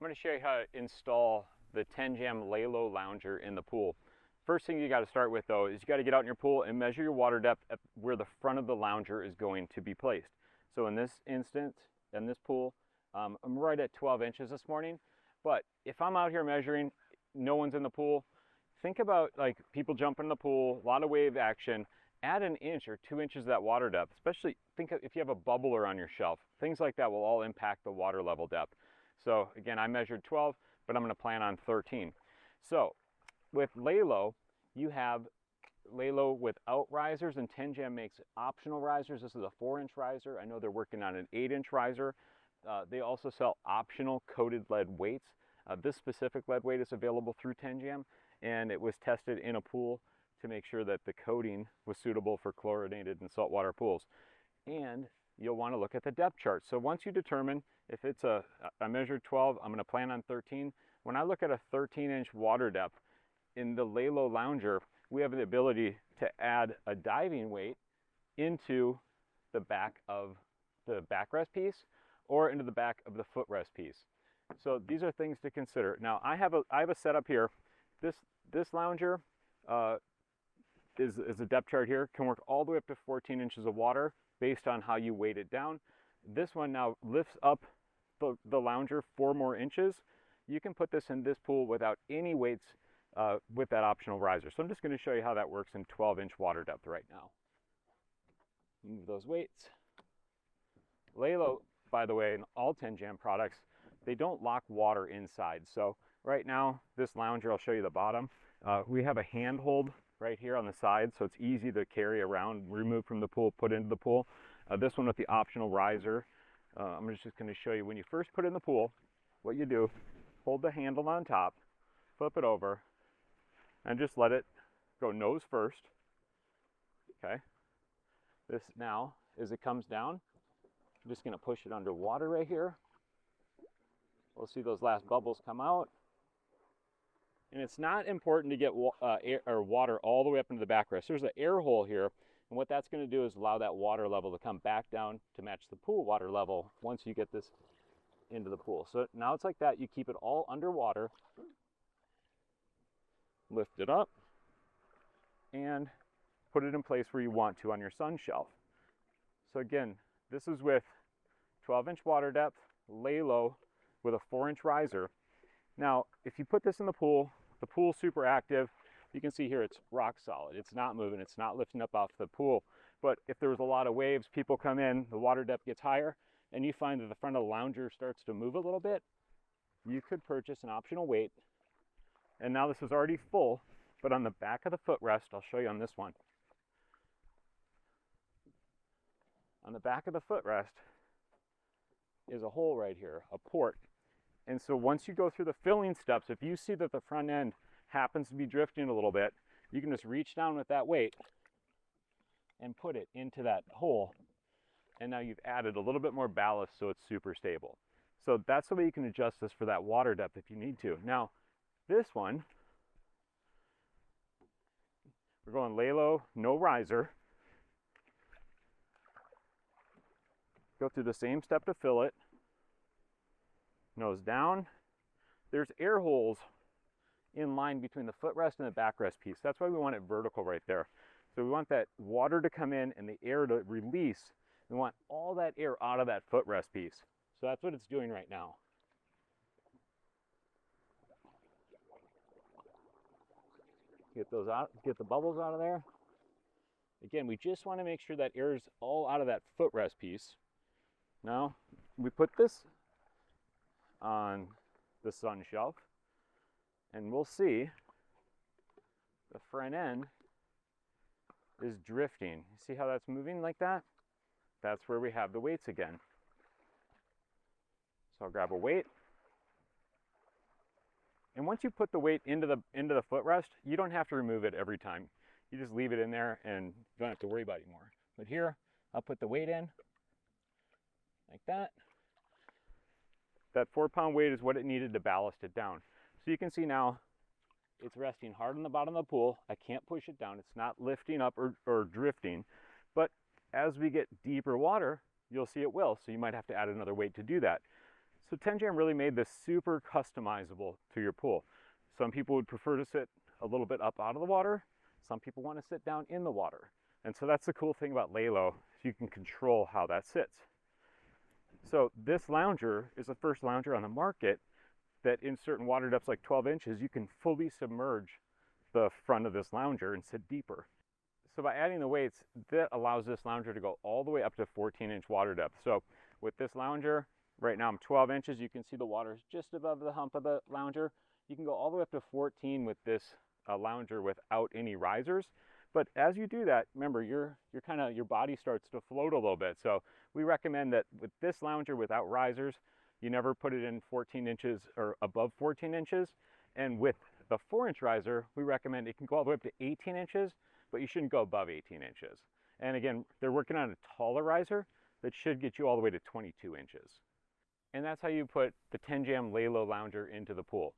I'm going to show you how to install the Tenjam Laylo Lounger in the pool. First thing you got to start with though is you got to get out in your pool and measure your water depth at where the front of the lounger is going to be placed. So in this instance, in this pool, I'm right at 12 inches this morning. But if I'm out here measuring, no one's in the pool, think about like people jumping in the pool, a lot of wave action. Add an inch or 2 inches of that water depth, especially think if you have a bubbler on your shelf. Things like that will all impact the water level depth. So again, I measured 12, but I'm going to plan on 13. So with Laylo, you have Laylo without risers, and Tenjam makes optional risers. This is a 4-inch riser. I know they're working on an 8-inch riser. They also sell optional coated lead weights. This specific lead weight is available through Tenjam, and it was tested in a pool to make sure that the coating was suitable for chlorinated and saltwater pools. And you'll want to look at the depth chart. So once you determine if it's I measured 12, I'm going to plan on 13. When I look at a 13-inch water depth in the Laylo Lounger, we have the ability to add a diving weight into the back of the backrest piece or into the back of the footrest piece. So these are things to consider. Now I have a setup here. This lounger is a depth chart here, can work all the way up to 14 inches of water based on how you weight it down. This one now lifts up the lounger 4 more inches. You can put this in this pool without any weights with that optional riser. So I'm just going to show you how that works in 12-inch water depth right now. Move those weights. Laylo, by the way, in all Tenjam products, they don't lock water inside. So right now, this lounger, I'll show you the bottom. We have a handhold right here on the side, so it's easy to carry around, remove from the pool, put into the pool. This one with the optional riser, I'm just going to show you when you first put it in the pool, what you do, hold the handle on top, flip it over, and just let it go nose first. Okay. This now, as it comes down, I'm just going to push it underwater right here. We'll see those last bubbles come out. And it's not important to get air or water all the way up into the backrest. There's an air hole here, and what that's going to do is allow that water level to come back down to match the pool water level once you get this into the pool. So now it's like that. You keep it all underwater, lift it up, and put it in place where you want to on your sun shelf. So again, this is with 12-inch water depth, Laylo with a 4-inch riser. Now, if you put this in the pool's super active. You can see here it's rock solid. It's not moving. It's not lifting up off the pool. But if there was a lot of waves, people come in, the water depth gets higher, and you find that the front of the lounger starts to move a little bit, you could purchase an optional weight. And now this is already full, but on the back of the footrest, I'll show you on this one. On the back of the footrest is a hole right here, a port. And so once you go through the filling steps, if you see that the front end happens to be drifting a little bit, you can just reach down with that weight and put it into that hole. And now you've added a little bit more ballast so it's super stable. So that's the way you can adjust this for that water depth if you need to. Now, this one, we're going Laylo, no riser. Go through the same step to fill it. Nose down. There's air holes in line between the footrest and the backrest piece. That's why we want it vertical right there. So we want that water to come in and the air to release. We want all that air out of that footrest piece. So that's what it's doing right now. Get those out, get the bubbles out of there. Again, we just want to make sure that air is all out of that footrest piece. Now, we put this on the sun shelf, and we'll see the front end is drifting. You see how that's moving like that? That's where we have the weights again. So I'll grab a weight. And once you put the weight into the footrest, you don't have to remove it every time. You just leave it in there and you don't have to worry about it anymore. But here, I'll put the weight in like that. That 4-pound weight is what it needed to ballast it down. So you can see now it's resting hard on the bottom of the pool. I can't push it down. It's not lifting up or drifting. But as we get deeper water, you'll see it will. So you might have to add another weight to do that. So Tenjam really made this super customizable to your pool. Some people would prefer to sit a little bit up out of the water. Some people want to sit down in the water. And so that's the cool thing about Laylo, you can control how that sits. So this lounger is the first lounger on the market that in certain water depths like 12 inches, you can fully submerge the front of this lounger and sit deeper. So by adding the weights, that allows this lounger to go all the way up to 14-inch water depth. So with this lounger, right now I'm 12 inches. You can see the water is just above the hump of the lounger. You can go all the way up to 14 with this lounger without any risers. But as you do that, remember your body starts to float a little bit. So we recommend that with this lounger without risers, you never put it in 14 inches or above 14 inches. And with the 4-inch riser, we recommend it can go all the way up to 18 inches, but you shouldn't go above 18 inches. And again, they're working on a taller riser that should get you all the way to 22 inches. And that's how you put the Tenjam Laylo Lounger into the pool.